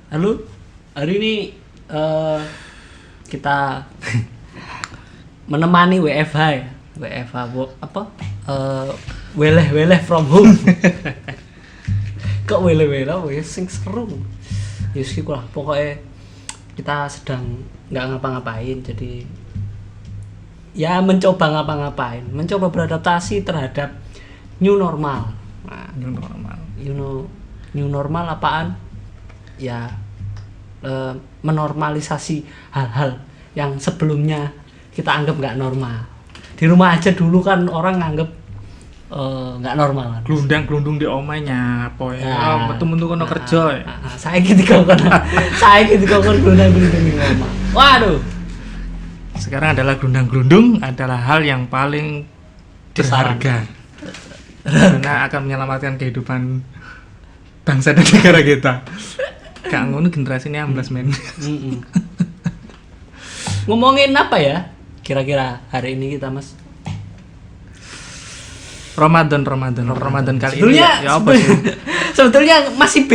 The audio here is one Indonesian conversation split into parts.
Halo, hari ini kita menemani WFH ya. WFH apa? Weleh from home. Kok weleh sing seru. Ya sih lah, pokoknya kita sedang nggak ngapa-ngapain, jadi ya mencoba ngapa-ngapain, mencoba beradaptasi terhadap new normal. Nah, new normal apaan? Ya menormalisasi hal-hal yang sebelumnya kita anggap nggak normal. Di rumah aja dulu kan orang nganggap nggak normal kan. Glundang-glundung di omahnya apa ya? Metu-metu kono kerja. Saiki dikon glundang-glundung di omah. Waduh. Sekarang adalah glundang-glundung adalah hal yang paling berharga. Karena akan menyelamatkan kehidupan bangsa dan negara kita. Gak ngono generasi ini amblas men. Ngomongin apa ya? Kira-kira hari ini kita Mas? Ramadan kali ini ya apa sih? Sebetulnya masih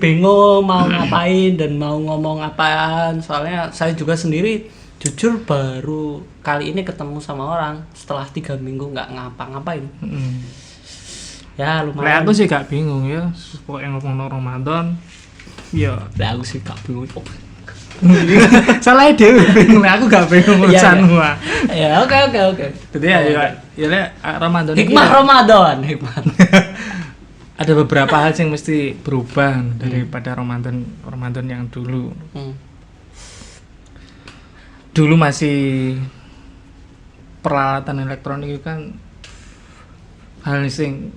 bingung mau ngapain dan mau ngomong apaan. Soalnya saya juga sendiri jujur baru kali ini ketemu sama orang setelah 3 minggu nggak ngapa-ngapain. Ya lumayan. Aku sih gak bingung ya, pokoknya ngomong Ramadan. Ya, aku sih gak bingung. Salah dhewe bingung, aku gak bingung urusanmu. Ya, oke. Jadi ya Ramadan ini. Ramadan. Ada beberapa hal yang mesti berubah daripada Ramadan yang dulu. Dulu masih peralatan elektronik itu kan hal yang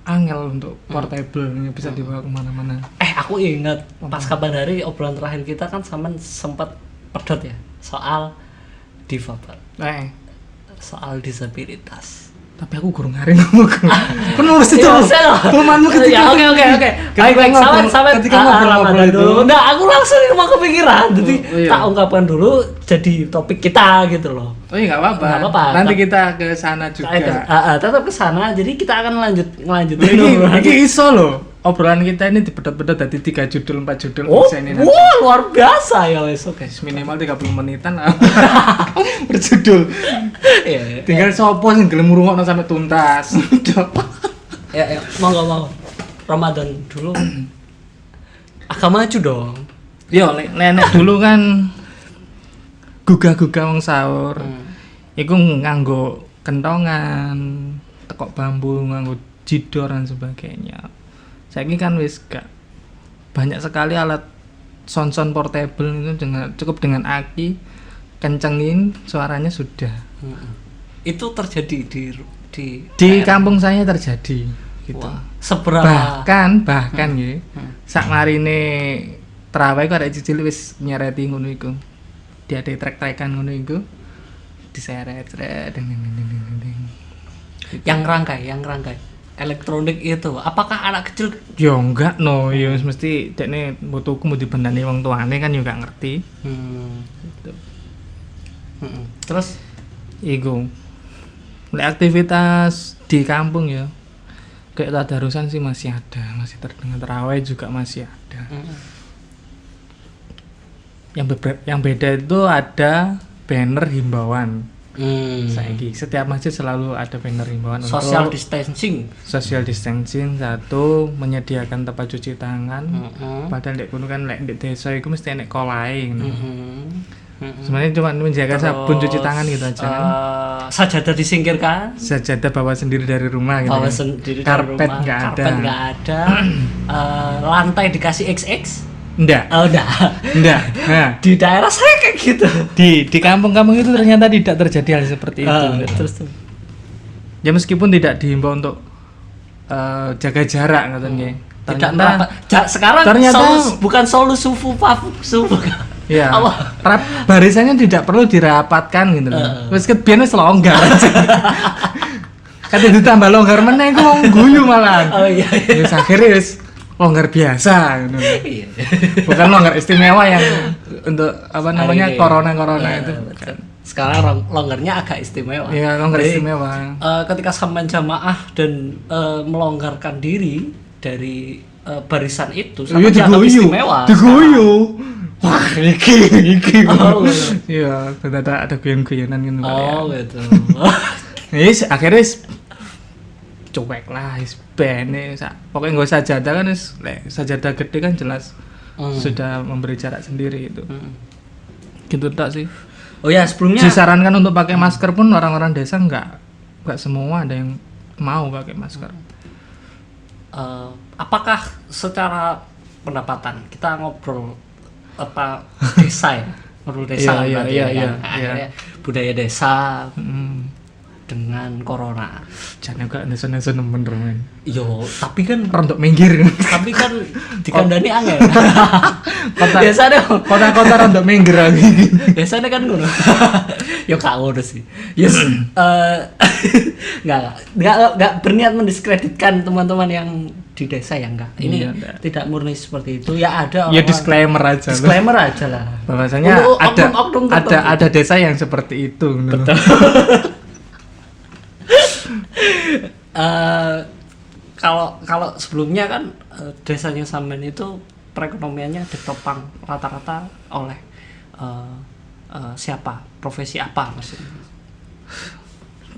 angel untuk portable bisa dibawa kemana-mana. Aku ingat pas kabar hari obrolan terakhir kita kan sempat pedot ya soal difabel, soal disabilitas. Tapi aku kurang ngaring ngomong. Penulis itu. Pemanmu ketika. Oke. Baik. Sahabat. Ketika ngobrol dulu. Nah, aku langsung mau kepikiran. Jadi tak ungkapkan dulu jadi topik kita gitu loh. Oh iya enggak apa-apa. Nanti kita ke sana juga. Tetap ke sana. Jadi kita akan ngelanjutin. Ini iso loh. Obrolan kita ini dipedot-pedot dari 3 judul 4 judul bisa ini nanti. Wah, luar biasa ya wes. Oke. Minimal 30 menitan berjudul. Iya. Tinggal sopo sing gelem ngrungokno sampai tuntas. Ya, monggo. Ramadan dulu. Agak maju dong. Yo, nenek dulu kan gugah-gugah wong sahur. Iku nganggo kentongan, tekok bambu, nganggo jidor dan sebagainya. Saiki kan wis gak banyak sekali alat sound portable itu cukup dengan aki kencengin suaranya sudah. Itu terjadi di kampung saya terjadi gitu. Wah, seberapa bahkan ya sak marine terawih kok ada cicil wis nyereti ngono iku. Dia ada trek-trekan ngono iku diseret ding. Yang rangkai elektronik itu, apakah anak kecil? Ya enggak no, ya mesti dekne butuhku mau dibendani wong tuane kan juga ngerti. Gitu. Terus iku aktivitas di kampung ya kayak tadarusan sih masih ada, masih terdengar, terawih juga masih ada. Yang beda itu ada banner himbauan. Saiki setiap masjid selalu ada banner himbauan social distancing. Satu, menyediakan tempat cuci tangan. Padahal nek kuno kan di desa iku mesti enek kolae ngono. Sebenarnya cuma menjaga sabun cuci tangan gitu aja kan. Sajadah disingkirkan. Sajadah bawa sendiri dari rumah gitu. Bawa sendiri karpet dari rumah. Karpet enggak ada. Lantai dikasih XX. Enggak. Nah, di daerah saya kayak gitu. Di kampung-kampung itu ternyata tidak terjadi hal seperti itu. Terus ya meskipun tidak dihimbau untuk jaga jarak katanya. Ternyata sekarang ternyata bukan sufu. Ya. Barisannya tidak perlu dirapatkan gitu loh. Wis biyen wis longgar. Kate ditambah longgar meneh iku wong guyu malahan. Oh iya. Wis akhirnya wis longgar biasa gitu. Bukan longgar istimewa yang untuk apa namanya corona itu bukan. Sekarang longgarnya agak istimewa. Iya, longgar istimewa. Ketika sampai jamaah dan melonggarkan diri dari barisan itu Iya dianggap digoyo. istimewa. Digoyo. Wah, iki. Oh, Iya, ada guyon-guyonan gitu Pak, ya. oh gitu. Wis akhirnya cuek lah wis bene pokoknya nggak sajadah kan wis sajadah gede kan jelas sudah memberi jarak sendiri itu. Gitu tak sih. Oh ya, sebelumnya Disarankan untuk pakai masker pun orang-orang desa nggak semua ada yang mau pakai masker. apakah secara pendapatan kita ngobrol apa desa ya? Ngobrol desa Iya, kan berarti iya, ya iya, kan? Akhirnya budaya desa dengan corona. Jangan gak neso-neso nemen men. Yo, tapi kan Rontok minggir. dikandani angel. Kota Biasanya kota rontok minggir lagi. biasanya kan ngono. Yo gak ngono sih. Yes, enggak berniat mendiskreditkan teman-teman yang di desa ya enggak. Ini Iya, enggak. tidak murni seperti itu. Ya ada Ya orang disclaimer aja. disclaimer aja lah. Bahwasanya Untuk ada oknum-oknum tertentu. ada desa yang seperti itu. Betul. Kalau sebelumnya kan desanya Samben itu perekonomiannya ditopang rata-rata oleh siapa, profesi apa maksudnya?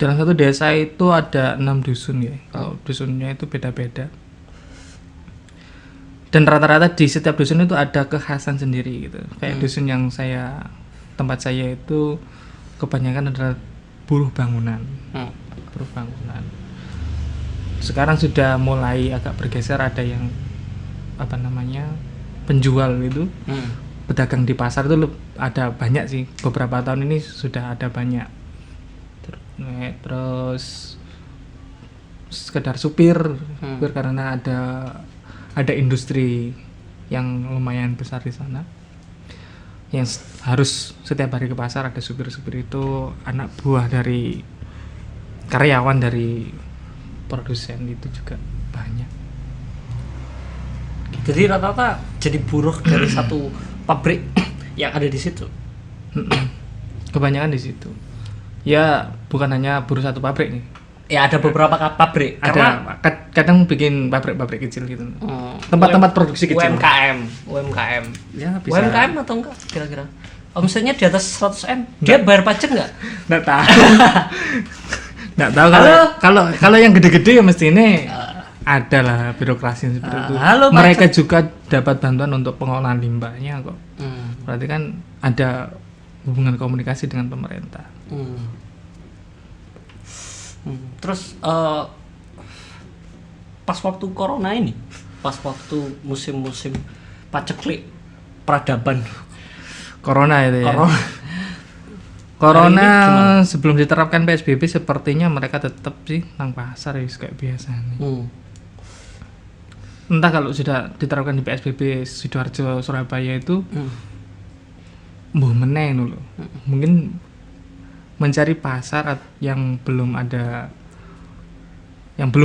Dalam satu desa itu ada 6 dusun ya. Kalau dusunnya itu beda-beda. Dan rata-rata di setiap dusun itu ada kekhasan sendiri gitu. Kayak dusun yang tempat saya itu kebanyakan adalah buruh bangunan. Buruh bangunan. Sekarang sudah mulai agak bergeser, ada yang penjual itu. Pedagang di pasar itu ada banyak sih. Beberapa tahun ini sudah ada banyak. Terus sekedar supir karena ada industri yang lumayan besar di sana yang harus setiap hari ke pasar. Ada supir-supir itu anak buah dari karyawan dari produsen itu juga banyak. Jadi rata-rata jadi buruh dari satu pabrik yang ada di situ. Kebanyakan di situ. Ya bukan hanya buruh satu pabrik nih. Ya ada beberapa pabrik. Karena Kadang bikin pabrik-pabrik kecil gitu. Tempat-tempat produksi kecil. UMKM. Ya bisa. UMKM atau enggak kira-kira? Omsetnya di atas 100M. Dia bayar pajak enggak? Nggak tahu. Nggak tahu kalau yang gede-gede ya mesti ini ada lah birokrasi seperti itu. Halo, mereka juga dapat bantuan untuk pengolahan limbahnya kok. Berarti kan ada hubungan komunikasi dengan pemerintah. Terus pas waktu corona ini, pas waktu musim-musim paceklik peradaban Corona itu ya. Corona sebelum diterapkan PSBB sepertinya mereka tetap sih nang pasar ya kayak biasa nih. Entah kalau sudah diterapkan di PSBB Sidoarjo Surabaya itu mbuh meneh lho. Mungkin mencari pasar yang belum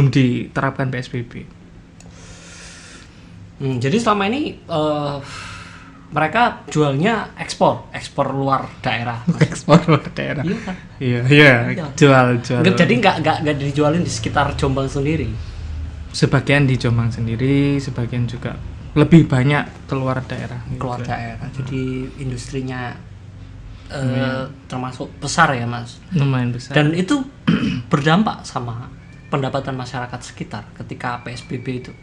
diterapkan PSBB. Jadi selama ini mereka jualnya ekspor luar daerah. Ekspor luar daerah. Iya kan? Iya, jual. Jadi nggak dijualin di sekitar Jombang sendiri. Sebagian di Jombang sendiri, sebagian juga lebih banyak keluar daerah. Keluar daerah. Jadi industrinya termasuk besar ya Mas. Lumayan besar. Dan itu berdampak sama pendapatan masyarakat sekitar ketika PSBB itu.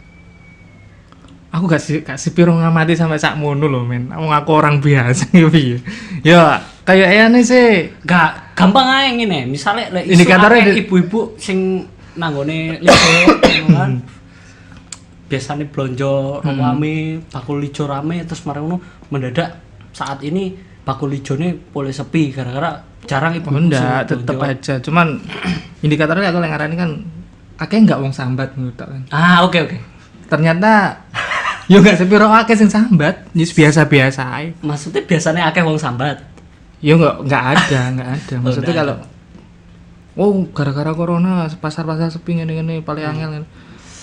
Aku gak sipir ngamati sampai sakmono lho men. Aku orang biasa gitu. Ya kayaknya sih Gak gampang aja ngene. Misalnya indikatornya ibu-ibu sing nanggone lijo kan. Biasanya blonjo rame, bakul lijo rame, terus marang ngono mendadak saat ini bakul lijone boleh sepi gara-gara jarang ibu enggak, tetep aja. Cuman indikatornya aku yang ngarani kan akeh enggak wong sambat menurut kan. Oke. Ternyata yo enggak sepiro akeh sing sambat, wis biasa-biasa ae. Maksudnya biasanya akeh wong sambat. Yo enggak ada. Maksudnya kalau gara-gara corona pasar-pasar sepi ngene-ngene paling angel.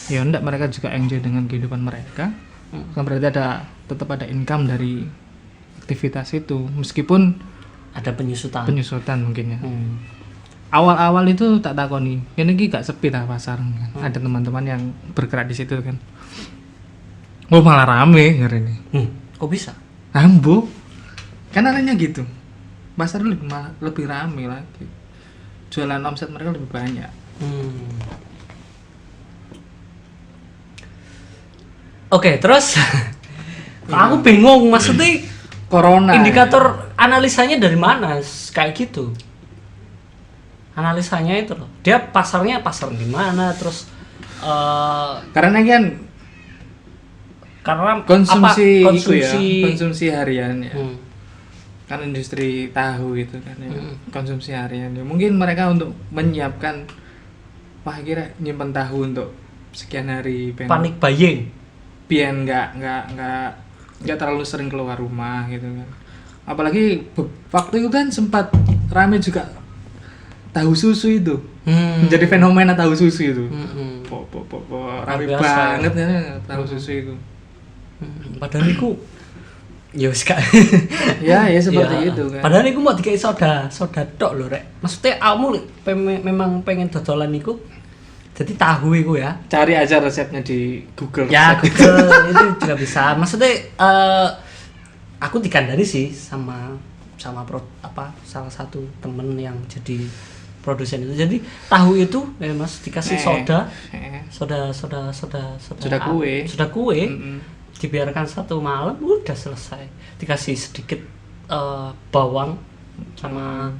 Ya enggak, mereka juga enjoy dengan kehidupan mereka. Kan berarti tetap ada income dari aktivitas itu meskipun ada penyusutan mungkin ya. Awal-awal itu tak takoni, ini gak sepi lah pasar kan. Ada teman-teman yang bergerak di situ kan. Oh malah rame hari ini. Kok bisa? Ambo. Kan anehnya gitu. Pasar lebih rame lagi. Jualan omset mereka lebih banyak. Oke, terus aku bingung maksudnya Corona. indikator analisanya dari mana kayak gitu? Analisanya itu loh. Dia pasarnya pasar di mana terus Karena kan karena konsumsi apa, itu ya, konsumsi harian ya. Kan industri tahu gitu kan ya. Konsumsi harian ya. Mungkin mereka untuk menyiapkan wah kira nyimpen tahu untuk sekian hari panik buying. Biar nggak terlalu sering keluar rumah gitu kan. Apalagi waktu itu kan sempat rame juga tahu susu itu. Menjadi fenomena tahu susu itu. Rame banget ya tahu susu itu. Padahal itu ya wis Kak. ya seperti itu kan. Padahal iku mau dikei soda tok lho rek. Maksudnya kamu memang pengen dodolan iku. Jadi tahu iku ya. Cari aja resepnya di Google. Ya Google itu juga bisa. Maksudnya aku dikandani sih sama salah satu temen yang jadi produsen itu. Jadi tahu itu Mas dikasih soda kue. Dibiarkan 1 malam udah selesai. Dikasih sedikit bawang sama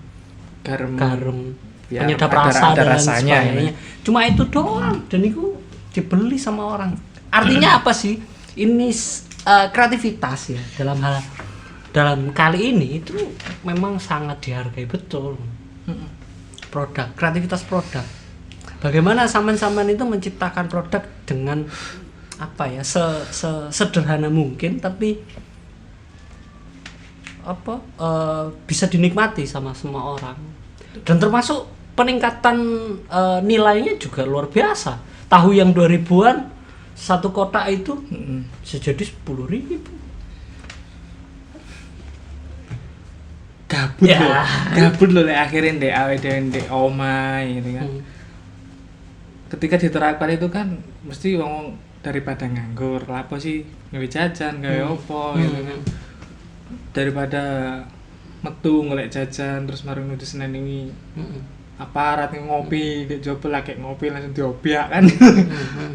garam penyedap rasa dan sebagainya. Cuma itu doang dan itu dibeli sama orang. Artinya apa sih? Ini kreativitas ya dalam kali ini itu memang sangat dihargai betul. Kreativitas produk. Bagaimana Saman-Saman itu menciptakan produk dengan apa ya sederhana mungkin tapi bisa dinikmati sama semua orang dan termasuk peningkatan nilainya juga luar biasa. Tahu yang 2000-an satu kotak itu bisa jadi 10.000. Gabut loh akhirnya ndek awe dhewe ndek omah gitu kan. Ketika diterapkan itu kan mesti wong daripada nganggur, apa sih gawe jajan, gawe opo gitu kan. Daripada metu golek jajan terus mari nuju Senen ini. Aparat ngopi, dia coba lagi ngopi langsung diobiak kan.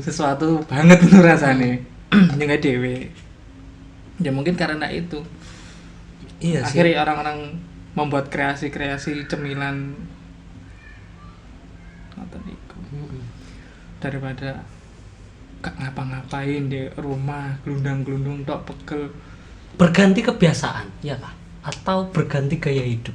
Sesuatu banget itu rasane. Nyengga dhewe. Ya mungkin karena itu. Iya sih. Akhirnya orang-orang membuat kreasi-kreasi cemilan atau itu. Daripada gak ngapa-ngapain di rumah, gelundang-gelundung tok pegel. Berganti kebiasaan, ya lah, atau berganti gaya hidup.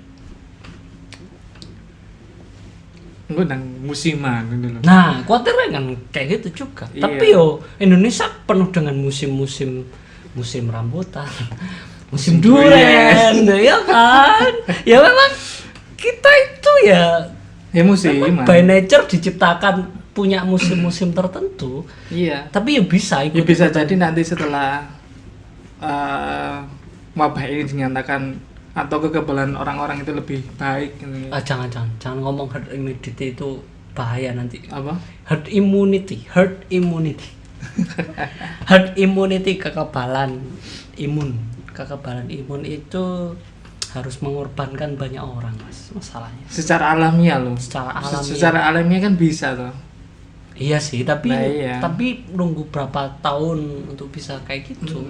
Enggak nang musiman gitu loh. Nah, kuatirnya kan kayak gitu juga. Iya. Tapi Indonesia penuh dengan musim rambutan, musim durian, ya kan? Ya memang kita itu ya musiman. By nature diciptakan punya musim-musim tertentu. Iya. Tapi ya bisa ikut. Ya bisa jadi nanti setelah wabah ini dinyatakan atau kekebalan orang-orang itu lebih baik gitu. Jangan ngomong herd immunity itu bahaya nanti. Apa? Herd immunity. Herd immunity kekebalan imun itu harus mengorbankan banyak orang, Mas, masalahnya. Secara alamiah loh. Secara alamiah kan bisa toh. Iya sih, tapi nunggu berapa tahun untuk bisa kayak gitu.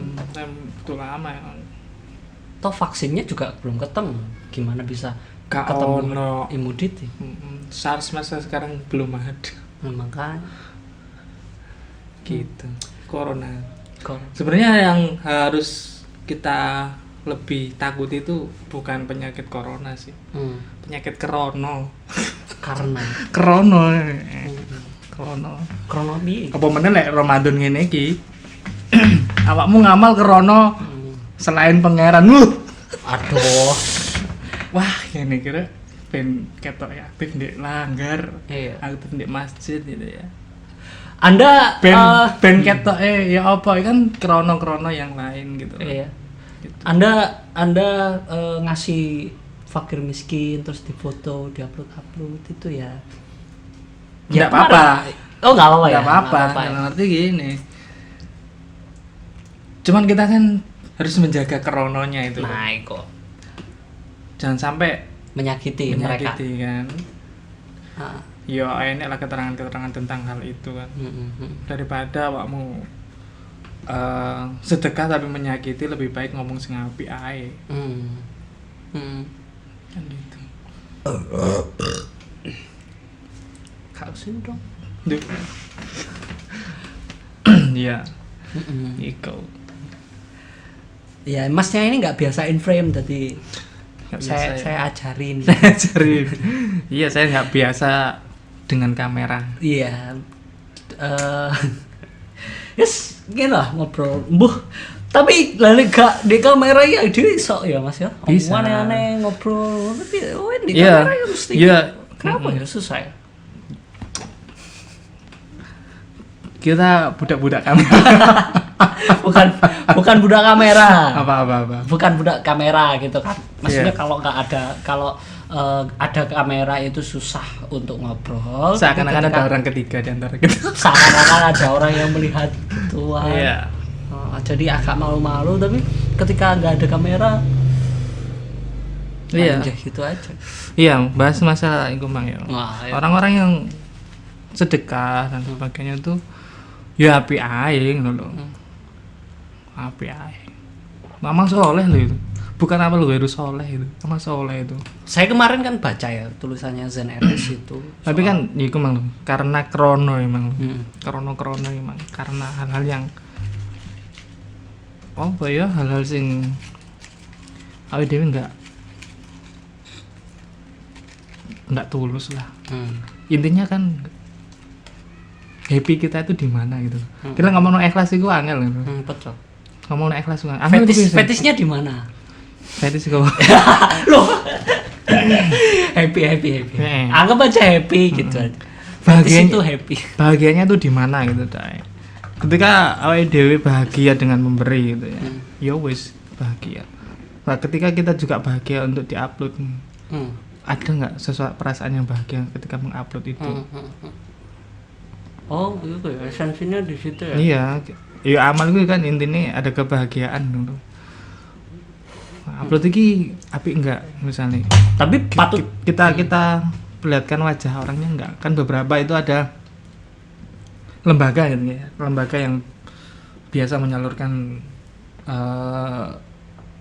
Betul lama ya. Toh vaksinnya juga belum ketemu. Gimana bisa ketemu immunity? SARS masa sekarang belum ada. Memang kan. Gitu. Corona. Sebenarnya yang harus kita lebih takut itu bukan penyakit corona sih. Penyakit krono. Karena krono piye? Apa meneh lek Ramadan ngene iki. Awakmu ngamal krono selain pangeran. Aduh. Wah, ngene kira ben ketok ya aktif ndek langgar. Iya. Aktif ndek masjid gitu ya. Anda ben ketok ya apa kan krono yang lain gitu. Iya. Gitu. Anda ngasih fakir miskin terus difoto, diupload itu ya. Enggak apa-apa. Oh, enggak apa-apa ya. Enggak apa-apa. Ngerti gini. Cuman kita kan harus menjaga krononya itu. Nah, iku. Jangan sampai Menyakiti mereka. kan. Heeh. Ya enak lah keterangan-keterangan tentang hal itu kan. Daripada awakmu sedekah tapi menyakiti, lebih baik ngomong sing apik ae. Kan gitu. Kau sini dong. Duh. Iya. Iko. Ya, masnya ini nggak biasa in frame, jadi Nggak biasa ya. saya ajarin. Ajarin. Iya, saya nggak biasa dengan kamera. Iya. Yes, gini lah ngobrol. Tapi lali gak di kamera ya dia sok ya Mas ya. Bisa. Aneh-aneh ngobrol. Tapi di Iya. kamera ya mesti. Iya. Kenapa ya susah ya? Kita budak-budak kamera. bukan budak kamera. Apa. Bukan budak kamera gitu kan. Maksudnya Iya. kalau ada kamera itu susah untuk ngobrol. Seakan-akan ada orang ketiga di antara kita. Seakan-akan ada orang yang melihat gituan. Iya. Jadi agak malu-malu, tapi ketika nggak ada kamera, Iya. aja gitu aja. Iya, bahas masalah itu Mang ya. Wah, ya. Orang-orang yang sedekah dan sebagainya tuh ya api ae ngono lho. Api ae. Mama soleh lho itu. Bukan apa lu harus soleh itu. Mama soleh itu. Saya kemarin kan baca ya tulisannya Zen RS itu. Tapi kan iku Mang lho, karena krono emang. Hmm. Krono emang karena hal-hal yang apa ya, hal-hal sing awake dhewe enggak tulus lah. Intinya kan happy kita itu di mana gitu. Kita ngomong ikhlas itu angel gitu. Betul. Ngomong ikhlas itu angel. Fetishnya di mana? Fetis kok. Loh. happy. Anggap aja happy gitu aja. Fetish itu happy. Bahagianya tuh di mana gitu, Dai. Ketika awake dhewe bahagia dengan memberi gitu ya. Ya wis bahagia. Nah, ketika kita juga bahagia untuk diupload. Ada nggak sesuatu perasaan yang bahagia ketika mengupload itu? Oh, itu ya esensinya di situ ya. Iya, ya amal gue kan intinya ada kebahagiaan gitu. Upload iki apik enggak misalnya? Tapi patut kita perlihatkan wajah orangnya enggak? Kan beberapa itu ada lembaga gitu ya, lembaga yang biasa menyalurkan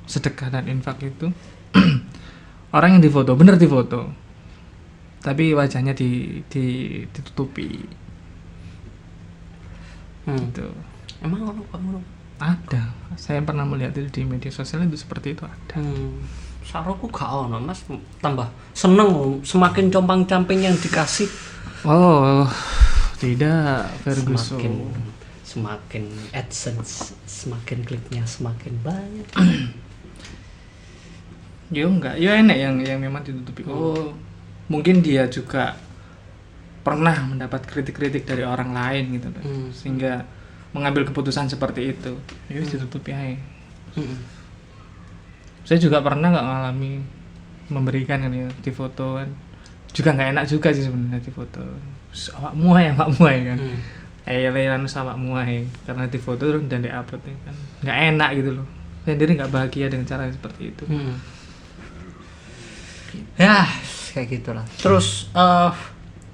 sedekah dan infak itu. Orang yang difoto, bener difoto, tapi wajahnya ditutupi. Gitu. Emang orang Ada, saya pernah melihat itu di media sosial itu seperti itu ada. Saroku gak ono Mas, tambah seneng semakin compang-camping yang dikasih. Oh, tidak, Ferguson. Semakin AdSense, semakin kliknya semakin banyak. Ya enggak, ya enak yang memang ditutupi. Oh, mungkin dia juga pernah mendapat kritik-kritik dari orang lain gitu, sehingga mengambil keputusan seperti itu. Ya ditutupi aja. Saya juga pernah nggak ngalami memberikan kan ya, di foto kan. Juga nggak enak juga sih sebenarnya di foto. Awak muai kan. Lelan sama muai karena di foto dan di upload kan nggak enak gitu loh. Saya sendiri nggak bahagia dengan cara seperti itu. Ya kayak gitulah. Terus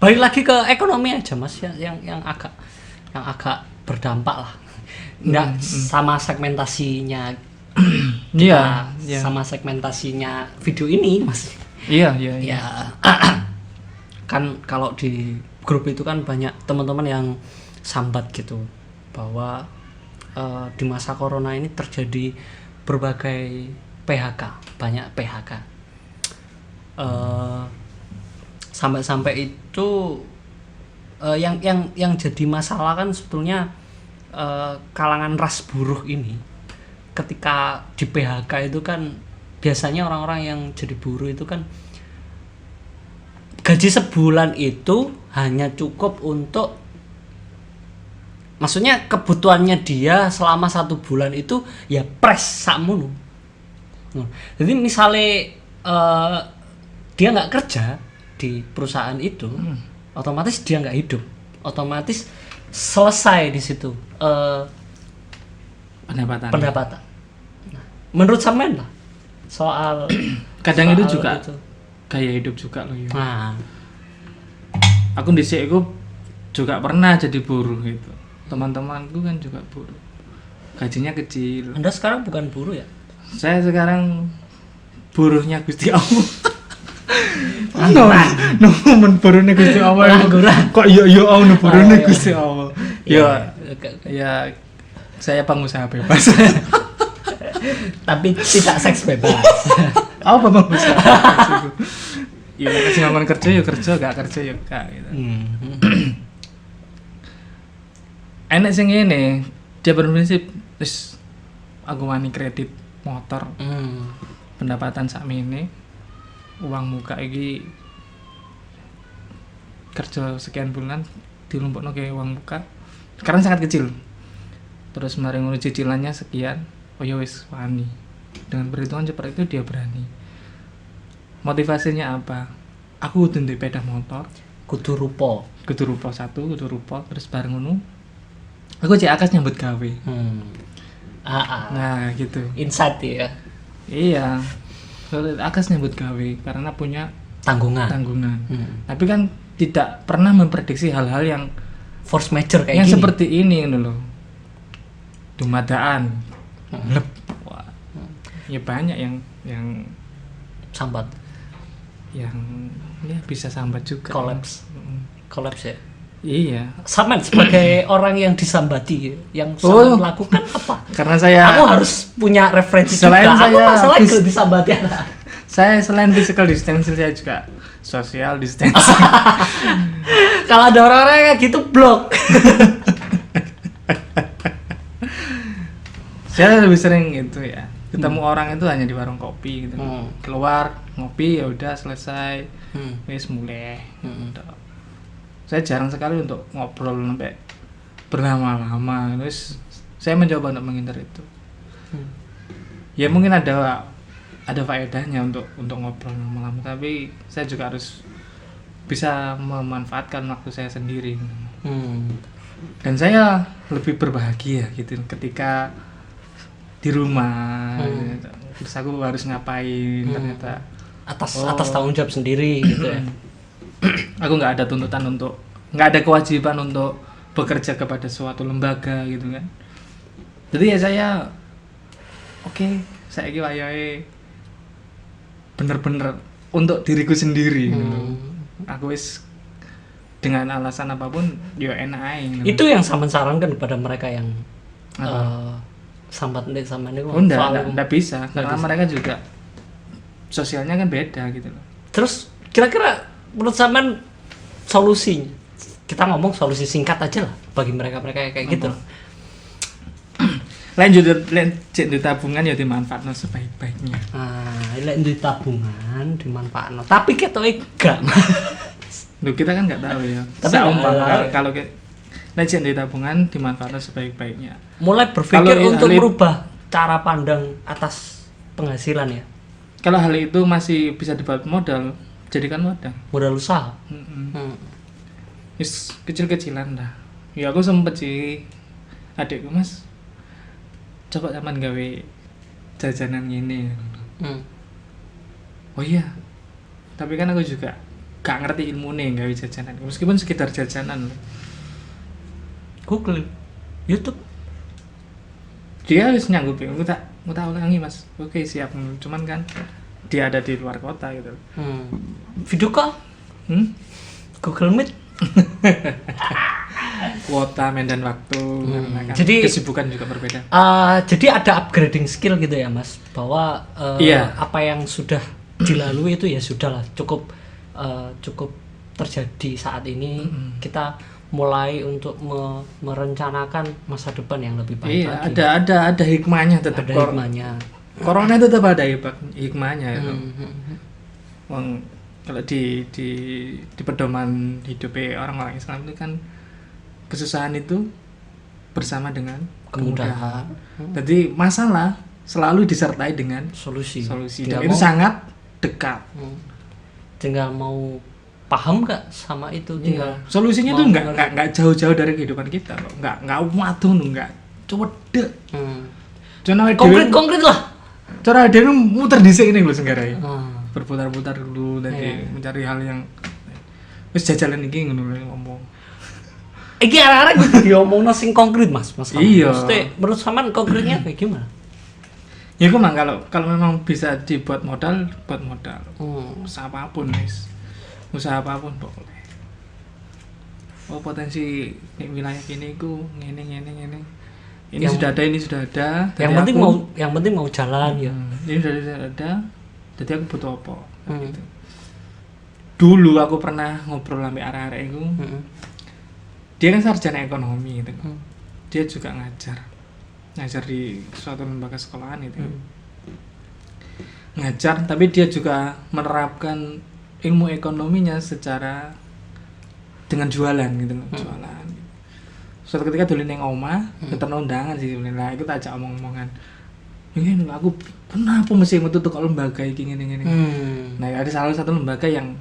balik lagi ke ekonomi aja Mas ya, yang agak berdampak lah. Nggak sama segmentasinya. Iya. Sama segmentasinya video ini Mas. Iya. Ya kan kalau di grup itu kan banyak teman-teman yang sambat gitu bahwa di masa corona ini terjadi berbagai PHK, banyak PHK. Sampai-sampai itu yang jadi masalah kan sebetulnya kalangan ras buruh ini ketika di PHK itu kan biasanya orang-orang yang jadi buruh itu kan gaji sebulan itu hanya cukup untuk, maksudnya kebutuhannya dia selama 1 bulan itu ya pres sakmono. Jadi misalnya dia nggak kerja di perusahaan itu, otomatis dia nggak hidup, otomatis selesai di situ pendapatan. Nah, menurut sampean lah soal Kadang itu soal juga itu. gaya hidup juga loh ya. Nah, Aku dhisik iku juga pernah jadi buruh gitu. Teman-temanku kan juga buruh. Gajinya kecil. Anda sekarang bukan buruh ya? Saya sekarang buruhnya Gusti Allah. Pengangguran. Men buruhnya Gusti Allah. Pengangguran. Kok yo ono buruhnya iya. Gusti Allah. Iya. Ya saya pengusaha bebas. Tapi tidak seks bebas. Apa pengusaha bebas itu? Ya kasih ngomong kerja ya kerja, gak kerja ya gak gitu. Enak sing ngene, dia berprinsip wis aku wani kredit motor. Pendapatan sakmene uang muka iki kerja sekian bulan dilumpukno ke uang muka. Sekarang sangat kecil. Terus mari ngono cicilannya sekian. Oh ya wis wani. Dengan perhitungan seperti itu dia berani. Motivasinya apa? Aku kudu ndek sepeda motor, Kudu rupa. kudu rupa satu, kudu rupa terus bareng ngono. Aku cek akas nyambut gawe. Nah, gitu. Insight ya. Iya. Soalnya akas nyambut gawe karena punya Tanggungan. Tapi kan tidak pernah memprediksi hal-hal yang Force major kayak yang gini. seperti ini gitu loh. Dumadaan. Lep. Wah. Ya banyak yang Sambat. ya bisa sambat juga. Collapse. Collapse ya. Iya. Saman sebagai orang yang disambati, yang Oh. Saman lakukan apa? Karena saya Aku harus punya referensi Selain juga. Aku saya masalah itu disambati. saya selain physical distancing saya juga social distancing. Kalau ada orang-orang kayak gitu blok. Saya lebih sering itu ya. Ketemu orang itu hanya di warung kopi gitu. Keluar ngopi ya udah selesai. Wis mulai. Udah. Saya jarang sekali untuk ngobrol sampai berlama-lama. Terus saya mencoba untuk menghindar itu. Ya mungkin ada faedahnya untuk ngobrol lama-lama, tapi saya juga harus bisa memanfaatkan waktu saya sendiri. Dan saya lebih berbahagia gitu ketika di rumah. Terus aku harus ngapain ternyata atas tanggung jawab sendiri gitu ya. Aku nggak ada tuntutan nggak ada kewajiban untuk bekerja kepada suatu lembaga gitu kan. Jadi ya saya saya iki wayahe bener-bener untuk diriku sendiri gitu. Aku wis dengan alasan apapun ya enak ae gitu. Itu yang Saman sarankan kepada mereka yang sambat nih sama ini Enggak bisa karena mereka juga sosialnya kan beda gitu loh. Terus kira-kira menurut Saman solusinya, kita ngomong solusi singkat aja lah bagi mereka-mereka kayak gitu. Lanjut di tabungan ya dimanfaatkan sebaik-baiknya. Lek di tabungan dimanfaatkan. Tapi ketoke gak. Loh, kita kan nggak tahu ya. Tapi kalau di tabungan dimanfaatkan sebaik-baiknya. Mulai berpikir untuk merubah cara pandang atas penghasilan ya. Kalau hal itu masih bisa dibuat modal, jadikan modal usaha. Kecil-kecilan dah. Ya aku sempet sih, adikku mas, coba zaman gawe jajanan gini. Oh iya, tapi kan aku juga gak ngerti ilmu nih gawe jajanan, meskipun sekitar jajanan loh. Google, YouTube. Dia harus nyanggupin, aku tak ulangi mas. Oke siap, cuman kan dia ada di luar kota gitu. Video call, Google Meet. Kuota, medan waktu, kan jadi kesibukan juga berbeda. Jadi ada upgrading skill gitu ya mas, bahwa apa yang sudah dilalui itu ya sudahlah, cukup terjadi saat ini. Kita mulai untuk merencanakan masa depan yang lebih baik lagi. Ada hikmahnya tetap. Ada hikmahnya. Corona itu tetap ada hikmahnya itu. Kalau di pedoman hidupnya orang-orang Islam itu kan kesusahan itu bersama dengan kemudahan. Jadi masalah selalu disertai dengan solusi. Dan itu sangat dekat. Tinggal mau paham nggak sama itu, tinggal solusinya tuh nggak jauh-jauh dari kehidupan kita loh. Nggak waduh nggak cedek. Cuma konkret lah. Cara dia muter dhisik ngene lho senggarai. Ah. Berputar-putar dulu tadi mencari hal yang wis jajalan iki ngono lho ngomong. Iki arek-arek kudu diomongno sing konkret Mas. Iya. Maksudnya menurut sampean konkretnya kayak gimana? Ya kok mang kalau memang bisa dibuat modal, buat modal. Usaha apapun wis. Usaha apapun pokoknya. Oh potensi nek wilayah kene iku ngene. Ini yang, sudah ada. Yang penting mau jalan ya. Ini sudah ada. Jadi aku butuh apa? Gitu. Dulu aku pernah ngobrol sama arek-arek iku. Dia kan sarjana ekonomi gitu. Dia juga ngajar di suatu lembaga sekolahan itu. Ngajar, tapi dia juga menerapkan ilmu ekonominya secara dengan jualan gitu, jualan. Suatu ketika dulu neng omah, ketemu undangan sih, lah aku tak ajak omong-omongan. Ini aku kenapa mesti metu kok lembaga iki ngene. Nah, ada salah satu lembaga yang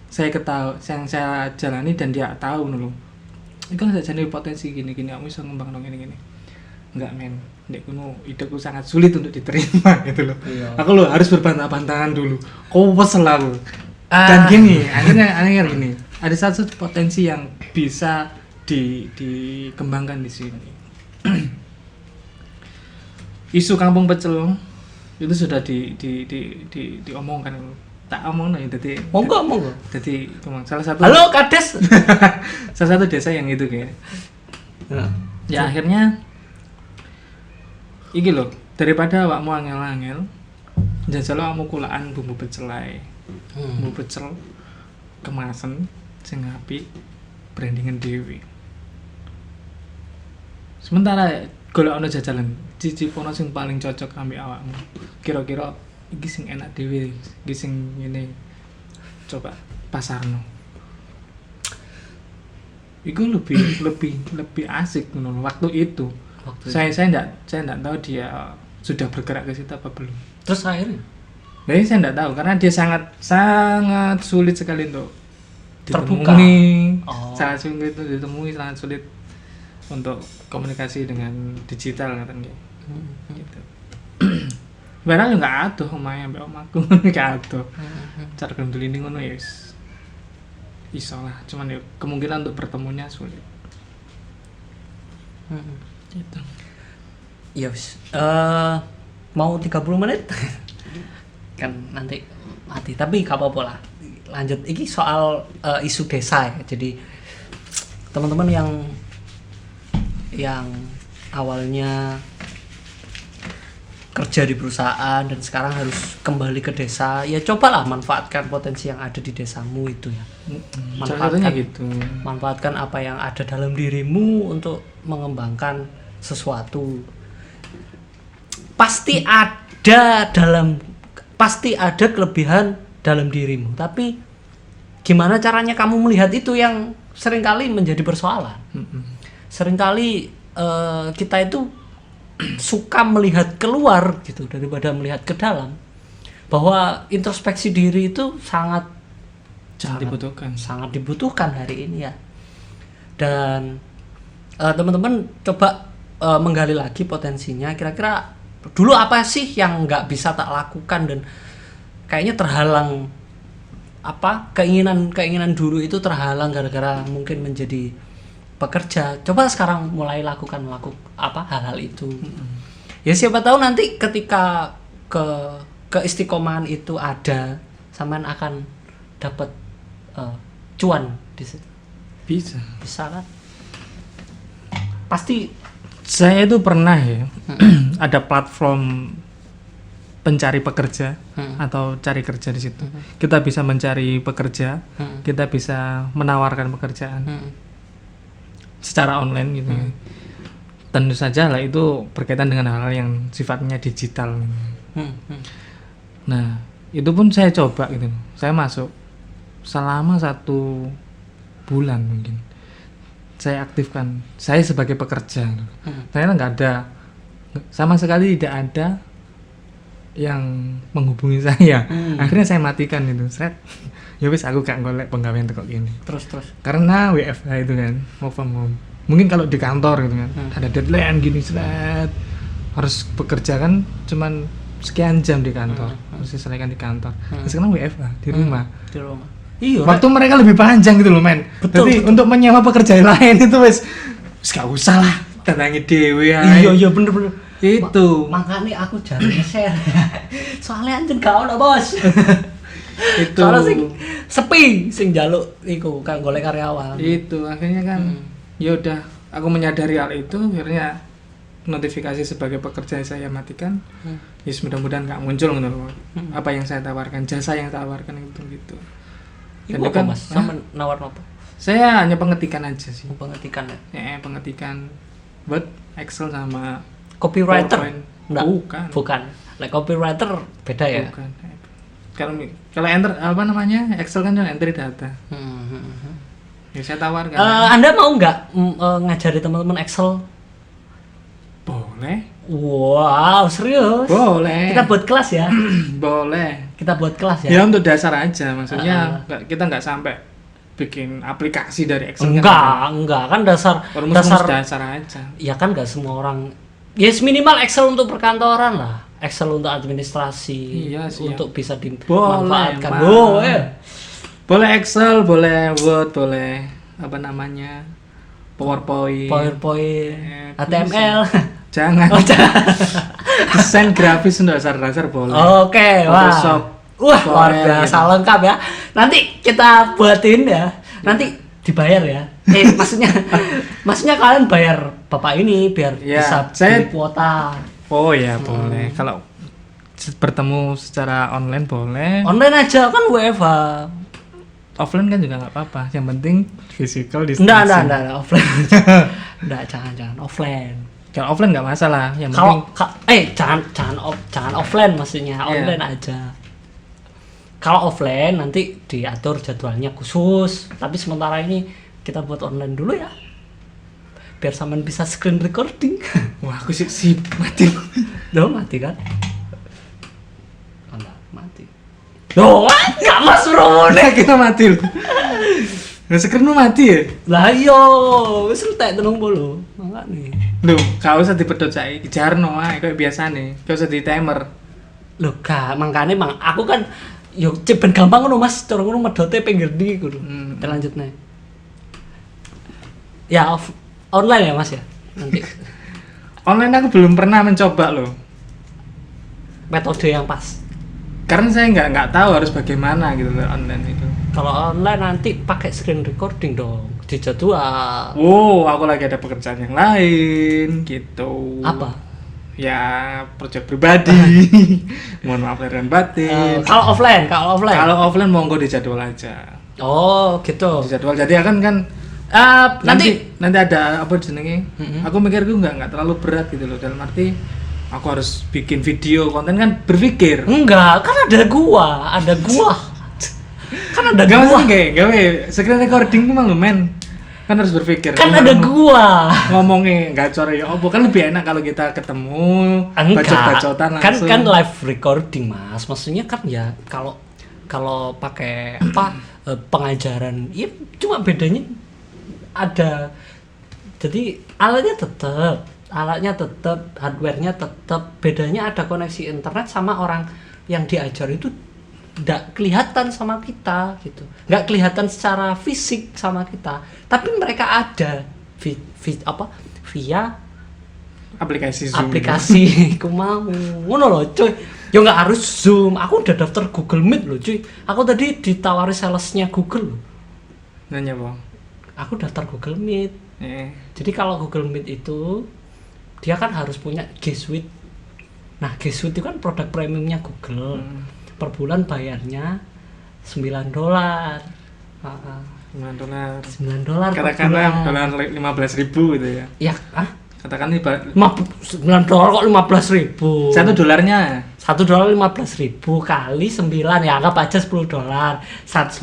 saya ketahui, yang saya jalani dan dia tahu dulu. Itu kan saja potensi gini aku bisa ngembang dong gini. Enggak men, nek kuno ideku sangat sulit untuk diterima gitu loh. Iya. Aku loh harus berbantah-bantahan dulu. Kok kesel aku. Dan gini, akhirnya gini. Ada satu potensi yang bisa dikembangkan di sini. Isu kampung pecel itu sudah diomongkan. Tak omong nih, jadi monggo. Jadi salah satu. Halo Kades. Salah satu desa yang itu kayak. Ya akhirnya, iki loh, daripada awakmu angel-angel, jajal awakmu kulaan bumbu pecel ae. Bumbu pecel kemasan sing apik, brandingan dhewe. Sementara golek ana jajalan, cicipono sing paling cocok ambek awakmu. Kira-kira iki sing enak dhewe, iki sing ngene. Coba pasarno. Iku lebih asik ngono waktu itu. Saya enggak tahu dia sudah bergerak ke situ apa belum. Terus akhirnya? Nah, saya enggak tahu karena dia sangat sulit sekali untuk terbuka. Sangat sulit untuk ditemui, sangat sulit untuk komunikasi dengan digital katanya. Gitu. Padahal enggak adoh omahe ambek omahku enggak adoh. Cara gendulini ngono ya wis. Iso lah, cuman ya kemungkinan untuk bertemunya sulit. Gitu. Ya wis. Mau 30 menit? Kan nanti mati, tapi gak apa-apa lah. Lanjut iki soal isu desa ya. Jadi teman-teman yang awalnya kerja di perusahaan dan sekarang harus kembali ke desa, ya cobalah manfaatkan potensi yang ada di desamu itu ya. Manfaatkan apa yang ada dalam dirimu untuk mengembangkan sesuatu. Pasti ada kelebihan dalam dirimu, tapi gimana caranya kamu melihat itu yang seringkali menjadi persoalan. Seringkali kita itu suka melihat keluar gitu daripada melihat ke dalam, bahwa introspeksi diri itu sangat dibutuhkan hari ini ya. Dan teman-teman coba menggali lagi potensinya, kira-kira dulu apa sih yang nggak bisa tak lakukan dan kayaknya terhalang, apa keinginan dulu itu terhalang gara-gara mungkin menjadi pekerja. Coba sekarang mulai lakukan hal-hal itu. Ya siapa tahu nanti ketika keistiqomahan itu ada, sampean akan dapat cuan di situ. Bisa kan? Pasti. Saya itu pernah ya ada platform pencari pekerja atau cari kerja di situ. Kita bisa mencari pekerja, kita bisa menawarkan pekerjaan secara online gitu. Tentu saja lah itu berkaitan dengan hal-hal yang sifatnya digital. Nah, itu pun saya coba gitu. Saya masuk selama 1 bulan mungkin. Saya aktifkan. Saya sebagai pekerja. Saya nggak ada, sama sekali tidak ada yang menghubungi saya. Akhirnya saya matikan itu. Ya wis aku gak golek penggawean kok gini. Terus. Karena WFH itu kan, work from home. Mungkin kalau di kantor gitu kan, ada deadline gini harus bekerja kan cuman sekian jam di kantor, harus diselesaikan di kantor. Sekarang WFH di rumah. Di rumah. Iya. Waktu mereka lebih panjang gitu loh, men. Betul, Jadi untuk menyewa pekerjaan lain itu wis gak usah lah, datangi dhewe ae. Iya bener. Itu. Makanya aku jarang nge-share. Soalnya anjen gak ono, Bos. Itu. Soalnya sepi sing njaluk iku kan golek karyawan. Itu akhirnya kan ya udah aku menyadari hal itu, akhirnya notifikasi sebagai pekerja saya matikan. Ya mudah-mudahan nggak muncul gitu loh. Apa yang saya tawarkan, jasa yang tawarkan itu gitu. Iku apa, Mas? Sama nawar apa? Saya hanya pengetikan aja sih. Pengetikan ya. Pengetikan buat Excel sama copywriter. Enggak. Bukan. Like copywriter beda ya. Bukan. Kalau enter apa namanya? Excel kan entry data. Ya saya tawarkan. Anda mau nggak ngajari teman-teman Excel? Boleh. Wow, serius? Boleh. Kita buat kelas ya? Boleh. Kita buat kelas ya? Ya untuk dasar aja, maksudnya kita nggak sampai bikin aplikasi dari Excel. Enggak, kan dasar aja. Ya kan nggak semua orang. Yes, minimal Excel untuk perkantoran lah. Excel untuk administrasi, iya, untuk bisa dimanfaatkan. Boleh Excel, boleh Word, boleh apa namanya? PowerPoint, HTML. Jangan. Desain grafis untuk dasar-dasar boleh. Oke, Photoshop. Wah, luar biasa lengkap ya. Nanti kita buatin ya. Nanti dibayar ya. Maksudnya kalian bayar Bapak ini biar bisa beli kuota. Oh ya, boleh. Kalau bertemu secara online boleh. Online aja kan WFH. Offline kan juga nggak apa-apa. Yang penting physical distancing. Enggak, offline. Enggak, jangan offline. Kalau offline nggak masalah. Yang penting jangan offline maksudnya, online aja. Kalau offline nanti diatur jadwalnya khusus. Tapi sementara ini kita buat online dulu ya. Biar sampean bisa screen recording. Wah, aku sih mati. Loh, mati kan? Oh, enggak, mati. Loh, enggak masuk rumone kita mati loh. Nah, screenmu mati ya? Lah iya, wis entek 30. Makane. Loh, gak usah dipedhot saiki, jarno ae koyo biasane. Gak usah di timer. Loh, gak, makane aku kan yo ben gampang ngono Mas, cara ngono medote pinggir ndi ngono. Lanjutne. Ya online ya Mas ya? Nanti. Online aku belum pernah mencoba loh. Metode yang pas. Karena saya nggak tahu harus bagaimana gitu loh online itu. Kalau online nanti pakai screen recording dong, dijadwal. Oh, aku lagi ada pekerjaan yang lain gitu. Apa? Ya, proyek pribadi. Mohon maaf lahir dan batin. Kalau offline. Kalau offline monggo dijadwal aja. Oh, gitu. Dijadwal. Jadi kan nanti ada apa jenenge? Aku mikirku nggak terlalu berat gitu loh, dalam arti aku harus bikin video konten kan berpikir. Enggak, kan ada gua. Kan ada gua. Gawe screen recording ku malu men. Kan harus berpikir. Kan ada gua. Ngomongnya gacor ya opo, kan lebih enak kalau kita ketemu bacot-bacotan langsung. Kan live recording, Mas. Maksudnya kan ya kalau pakai pengajaran, ya cuma bedanya ada. Jadi alatnya tetap, hardware-nya tetap, bedanya ada koneksi internet sama orang yang diajar itu nggak kelihatan sama kita gitu, nggak kelihatan secara fisik sama kita, tapi mereka ada via aplikasi ku mau ngono loh cuy. Ya nggak harus Zoom, aku udah daftar Google Meet loh cuy, aku tadi ditawari salesnya Google loh. Nanya bang, aku daftar Google Meet. Jadi kalau Google Meet itu dia kan harus punya G Suite. Nah, G Suite itu kan produk premiumnya Google. Per bulan bayarnya $9. $9 katakanlah dolar 15.000 gitu ya. Ya, katakan $9 kok 15.000. $1 $15.000 kali 9 ya, anggap aja $10. 150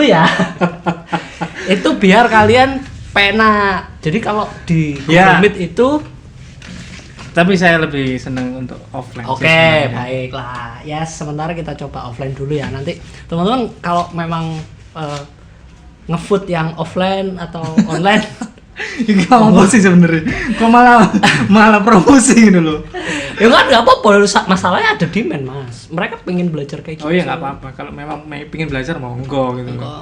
ya. Itu biar kalian pena. Jadi kalau di Google Meet itu, tapi saya lebih senang untuk offline. Oke, baiklah. Ya, sementara kita coba offline dulu ya. Nanti teman-teman kalau memang ngefood yang offline atau online Ini apa sih sebenarnya? Kok malah promosi gitu loh. Ya kan nggak apa-apa, masalahnya ada demand mas. Mereka pengen belajar kayak gitu. Oh iya nggak apa-apa. Kalau memang pengen belajar monggo gitu loh.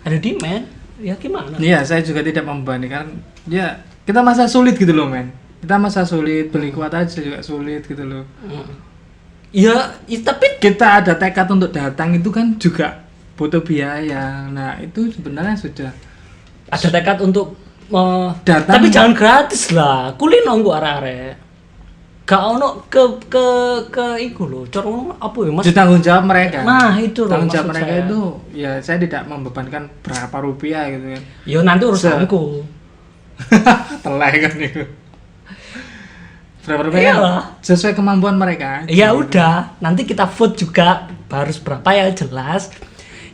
Ada demand, ya gimana? Iya, saya juga tidak membandingkan. Ya kita masa sulit gitu loh men. Kita masa sulit, beli kuat aja juga sulit gitu loh. Ya, tapi kita ada tekad untuk datang itu kan juga butuh biaya. Nah itu sebenarnya sudah ada tekad untuk datang. Tapi jangan gratis lah. Kulino nggo arek-arek. Gak ono ke iku lho. Cara ngono apa ya Mas? Tanggung jawab mereka. Nah, itu loh. Tanggung jawab mereka saya. itu ya saya tidak membebankan berapa rupiah gitu kan. Ya nanti urusanku. Telai kan itu. Berapa rupiah? Iyalah. Sesuai kemampuan mereka. Ya gitu. udah, nanti kita vote juga harus berapa ya jelas.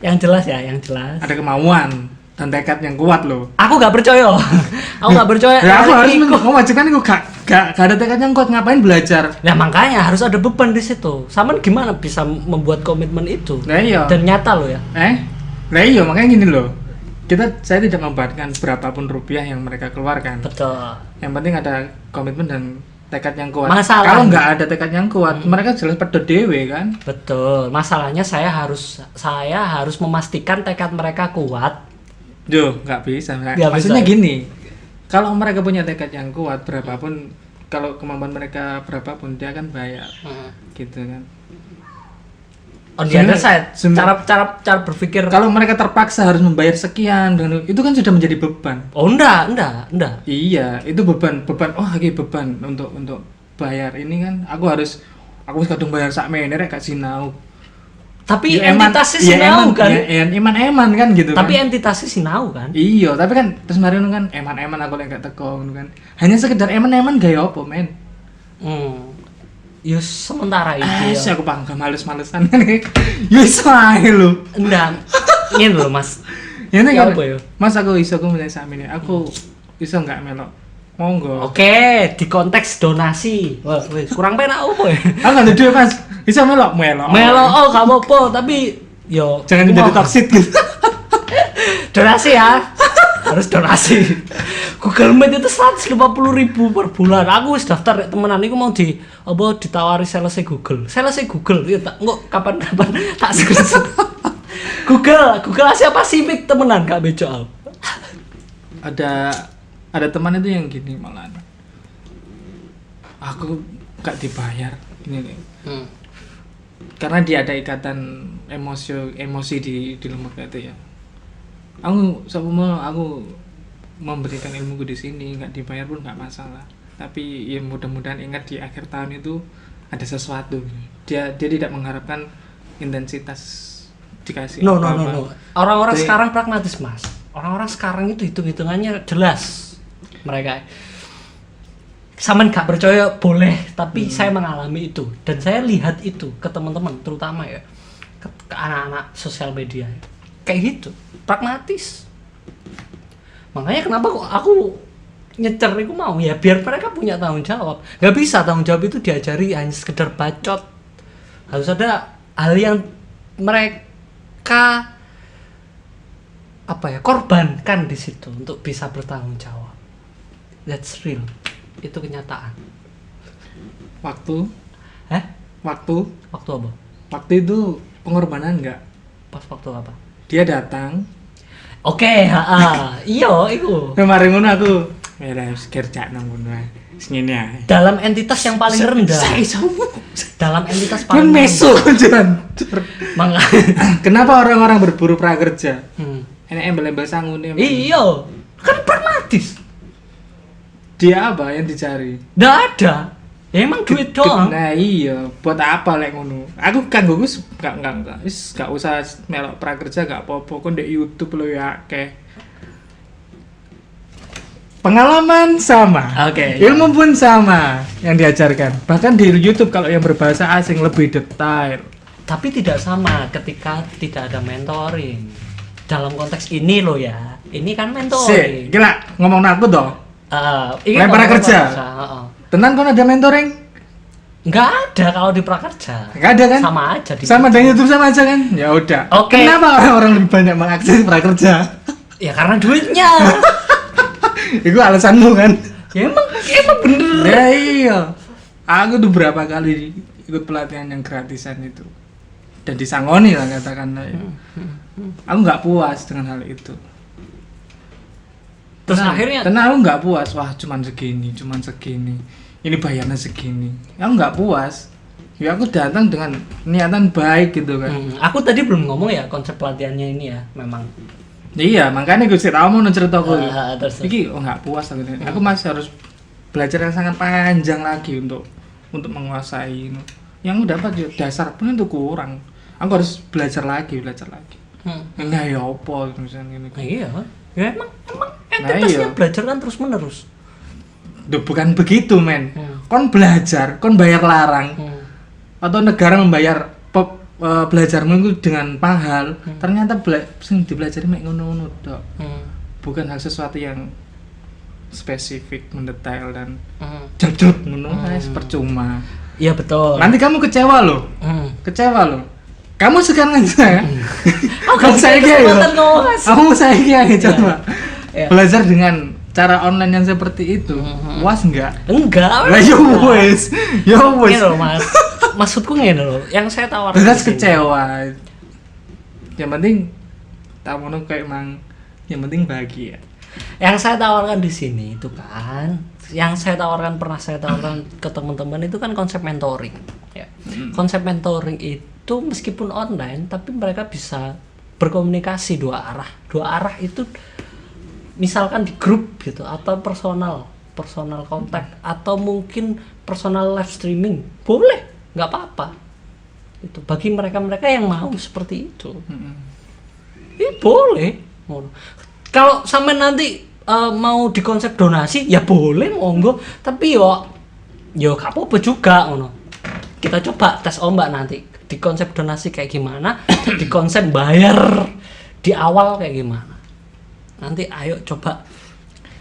Yang jelas ya, yang jelas. Ada kemauan dan tekad yang kuat loh. Aku gak percaya. Aku gak percaya. Ya aku harus mewajibkan aku gak ada tekad yang kuat, ngapain belajar? Nah makanya harus ada beban di situ. Sama gimana bisa membuat komitmen itu? Nah iya. Dan nyata loh ya. Nah iya makanya gini loh. Saya tidak membebankan berapapun rupiah yang mereka keluarkan. Betul. Yang penting ada komitmen dan tekad yang kuat. Masalah. Kalau nggak ada tekad yang kuat, mereka jelas pedot dewe kan. Betul. Masalahnya saya harus memastikan tekad mereka kuat. Yo, nggak bisa. Maksudnya gini, kalau mereka punya tekad yang kuat, berapapun, kalau kemampuan mereka berapapun, dia akan bayar, gitu kan. On the other side, cara berpikir. Kalau mereka terpaksa harus membayar sekian, itu kan sudah menjadi beban. Oh enggak. Iya, itu beban. Oh, lagi beban untuk bayar ini kan. Aku harus kadung bayar sak meneh rek gak sinau. Tapi ya, entitasnya sinau kan. Ya, eman kan gitu. Tapi kan. entitasnya sinau kan. Iya, tapi kan terus kemarin kan eman aku lek gak teko kan. Hanya sekedar eman gaya apa, men? Ya sementara itu ya. Aku paham males-malesan kan. Ya sae lho. Enggak. Ngene lho, Mas. Ya nek apa ya? Mas aku mulai sakmene. Aku iso enggak melok. Monggo. Oke, di konteks donasi. Wah, wis kurang penak opo ya? Aku enggak duwe, Mas. Iso melok. Oh, gak apa-apa, tapi yo jangan jadi toksit gitu. Donasi ya. Harus donasi. Google Meet itu 150.000 per bulan. Aku wis daftar temenan iku mau ditawari sales Google. Ya tak engko kapan-kapan tak screenshot. Google Asia Pasifik temenan gak beco aku. Ada teman itu yang gini malah. Aku gak dibayar ini nih. Karena dia ada ikatan emosi di lembaga itu ya. Aku memberikan ilmuku di sini nggak dibayar pun nggak masalah, tapi ya mudah-mudahan ingat di akhir tahun itu ada sesuatu. Dia tidak mengharapkan intensitas dikasih no. Orang-orang sekarang pragmatis, Mas. Orang-orang sekarang itu hitung-hitungannya jelas. Mereka sama nggak percaya boleh, tapi saya mengalami itu dan saya lihat itu ke teman-teman, terutama ya ke anak-anak sosial media kayak gitu, pragmatis. Makanya kenapa kok aku nyecer itu mau ya biar mereka punya tanggung jawab. Gak bisa tanggung jawab itu diajari hanya sekedar bacot. Harus ada hal yang mereka korbankan di situ untuk bisa bertanggung jawab. That's real. Itu kenyataan. Waktu Waktu apa? Waktu itu pengorbanan enggak? Pas waktu apa? Dia datang. Oke, iya iku. Kemarin ngono aku wis kerja nang ngono ae. Ngene ae. Dalam entitas yang paling rendah. Dalam entitas paling meso jangan. Kenapa orang-orang berburu prakerja? Enek embel-embel sangune. Iya, kan pragmatis. Dia apa yang dicari? Nggak ada. Ya emang duit doang. Nah iya, buat apa lek ngono? Aku kan gugus enggak. Wis enggak usah melok prakerja enggak apa-apa kok ndek YouTube lo ya akeh. Pengalaman sama. Oke. Ilmu pun sama yang diajarkan. Bahkan di YouTube kalau yang berbahasa asing lebih detail. Tapi tidak sama ketika tidak ada mentoring. Dalam konteks ini lo ya. Ini kan mentoring. Gila, ngomong aku toh. Lempar kerja. Tenan kan ada mentoring? Enggak ada kalau di prakerja. Enggak ada kan? Sama aja di sama dengan YouTube sama aja kan? Ya udah. Oke. Kenapa orang-orang lebih banyak mengakses prakerja? Ya karena duitnya. Itu alasanmu kan? Ya emang bener. Ya iya. Aku tuh berapa kali ikut pelatihan yang gratisan itu. Dan disangoni lah katakanlah ya. Aku nggak puas dengan hal itu. Terus akhirnya aku nggak puas. Wah, cuman segini. Ini bayarnya segini. Aku nggak puas. Ya aku datang dengan niatan baik gitu kan. Aku tadi belum ngomong ya konsep pelatihannya ini ya, memang. Iya, makanya gue sih tahu mau ceritaku. Terus. Iki nggak puas aku. Aku masih harus belajar yang sangat panjang lagi untuk menguasai ini. Yang dapat ya dasar pun itu kurang. Aku harus belajar lagi. Enggak ya opo misalnya ini. Iya. Ya emang entitasnya belajar kan terus menerus. Duh, bukan begitu men. Kon belajar, kon bayar larang. Atau negara membayar belajarmu itu dengan mahal. Ternyata sing dipelajari mek ngono-ngono tok. Bukan hal sesuatu yang spesifik, mendetail dan jadut ngono percuma. Iya betul. Nanti kamu kecewa loh. Kamu sekarang aja. Kamu saya coba. Belajar dengan cara online yang seperti itu. Puas enggak? Enggak. Lah yo wes. Ini loh Mas. Maksudku ngene loh. Yang saya tawarkan. Jelas kecewa. Yang penting tamu kayak emang yang penting bahagia. Yang saya tawarkan di sini itu kan, pernah saya tawarkan ke teman-teman itu kan konsep mentoring. Ya. Konsep mentoring itu meskipun online, tapi mereka bisa berkomunikasi dua arah. Dua arah itu misalkan di grup gitu, atau personal kontak, atau mungkin personal live streaming, boleh, nggak apa-apa. Itu bagi mereka yang mau seperti itu, boleh. Kalau sampai nanti mau di konsep donasi ya boleh monggo, tapi yo gak apa-apa juga ngono. Kita coba tes ombak nanti di konsep donasi kayak gimana, di konsep bayar di awal kayak gimana. Nanti ayo coba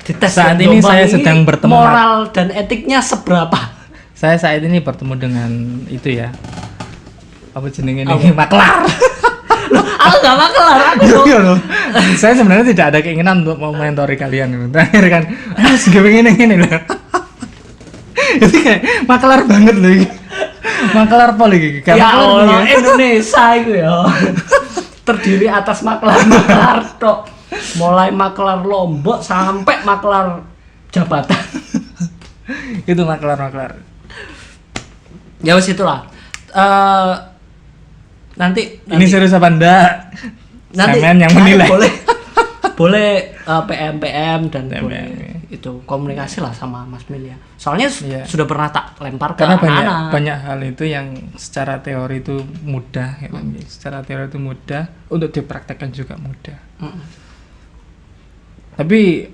dites. Saat ini saya sedang bertemu moral dan etiknya seberapa. Saya saat ini bertemu dengan itu ya. Apa jenenge ini? Maklar. Loh, aku gak maklar, aku. Saya sebenarnya tidak ada keinginan untuk mau mentori kalian. Terakhir kan, harus pengen ini loh. Itu kayak maklar banget loh. Maklar apa lagi? Ya Allah, Indonesia itu ya. Terdiri atas maklar tok. Mulai maklar Lombok sampai maklar jabatan. Itu maklar. Ya wis itulah. Nanti ini serius apa enggak? Nanti yang menilai. Boleh PM dan boleh itu komunikasi lah sama Mas Mil ya. Soalnya sudah pernah tak lempar ke anak-anak. Banyak hal itu yang secara teori itu mudah, secara teori itu mudah, untuk dipraktekkan juga mudah. Tapi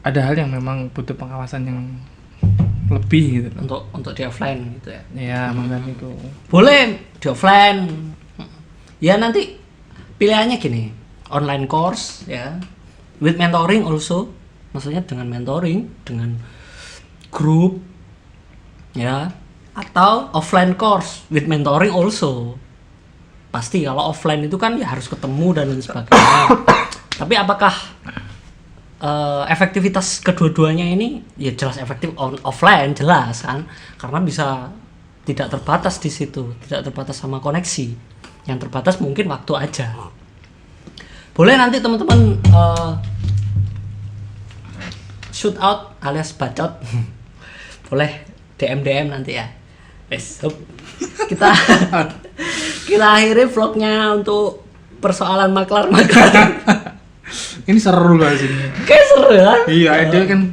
ada hal yang memang butuh pengawasan yang lebih gitu. Untuk di offline gitu ya. Iya, makanya itu. Boleh di offline. Ya nanti pilihannya gini, online course ya, with mentoring also, maksudnya dengan mentoring, dengan grup ya, atau offline course with mentoring also. Pasti kalau offline itu kan ya harus ketemu dan lain sebagainya. Tapi apakah efektivitas kedua-duanya ini ya jelas efektif offline jelas kan, karena bisa tidak terbatas di situ, tidak terbatas sama koneksi. Yang terbatas mungkin waktu aja. Boleh nanti teman-teman shoot out alias bacot. Boleh DM nanti ya. Wes, kita akhiri vlognya untuk persoalan maklar. Ini seru loh sini. Kayak seru ya? Iya, dia kan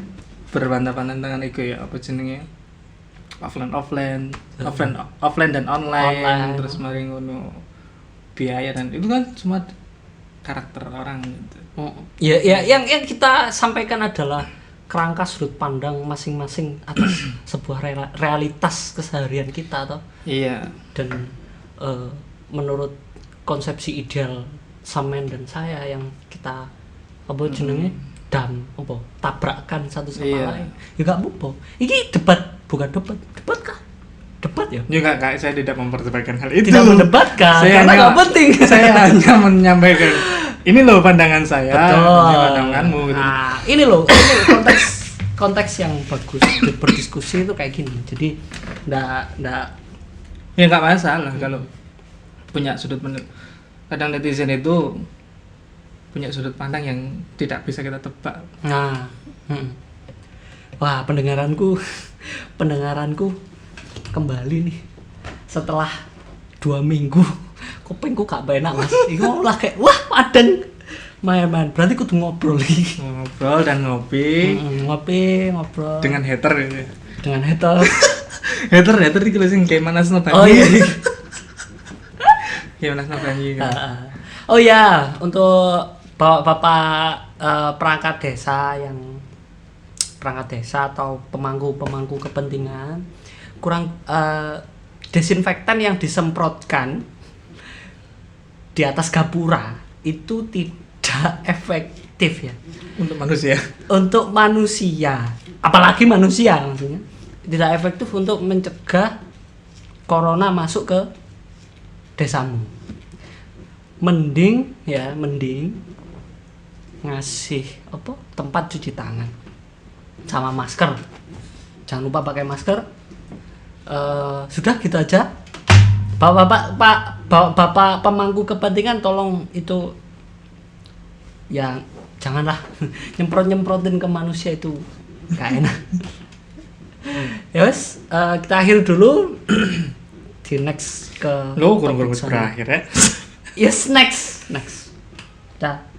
berbantah-bantah dengan itu ya, apa jenenge? Offline dan online. Terus mari ngono biaya, dan itu kan cuma karakter orang gitu. Ya yang kita sampaikan adalah kerangka sudut pandang masing-masing atas sebuah realitas keseharian kita toh. Iya. Dan menurut konsepsi ideal Samen dan saya yang kita apa jenenge tabrakan satu sama lain. Ya gak apa-apa. Ini debat kah? Debat ya? Juga saya tidak memperdebatkan hal itu. Tidak mendebatkan, karena nggak penting. Saya hanya menyampaikan Ini loh pandangan saya. Betul. Ini pandanganmu gitu. Nah, ini loh konteks yang bagus berdiskusi itu kayak gini. Jadi ndak Ya nggak masalah kalau punya sudut pandang. Kadang netizen itu punya sudut pandang yang tidak bisa kita tebak. Nah, wah pendengaranku kembali nih setelah 2 minggu. Kupingku gak enak mas. Iku lah kayak wah padeng. Main-main. Berarti kudu ngobrol lagi. Ngobrol dan ngopi. Ngobrol. Dengan hater gitu. Dengan hater. hater iki lho sing kayak Manas Nobani. Oh iya. Kayak Manas Nobani. Oh ya, untuk bapak perangkat desa atau pemangku kepentingan kurang desinfektan yang disemprotkan di atas gapura itu tidak efektif ya untuk manusia apalagi manusia maksudnya tidak efektif untuk mencegah corona masuk ke desamu. Mending ngasih tempat cuci tangan sama masker, jangan lupa pakai masker. Sudah gitu aja. Bapak pemangku kepentingan tolong itu ya janganlah nyemprotin ke manusia itu gak enak. Ya wes, kita akhiri dulu. Di next ke kurang berakhir ya. Yes, next. Dah.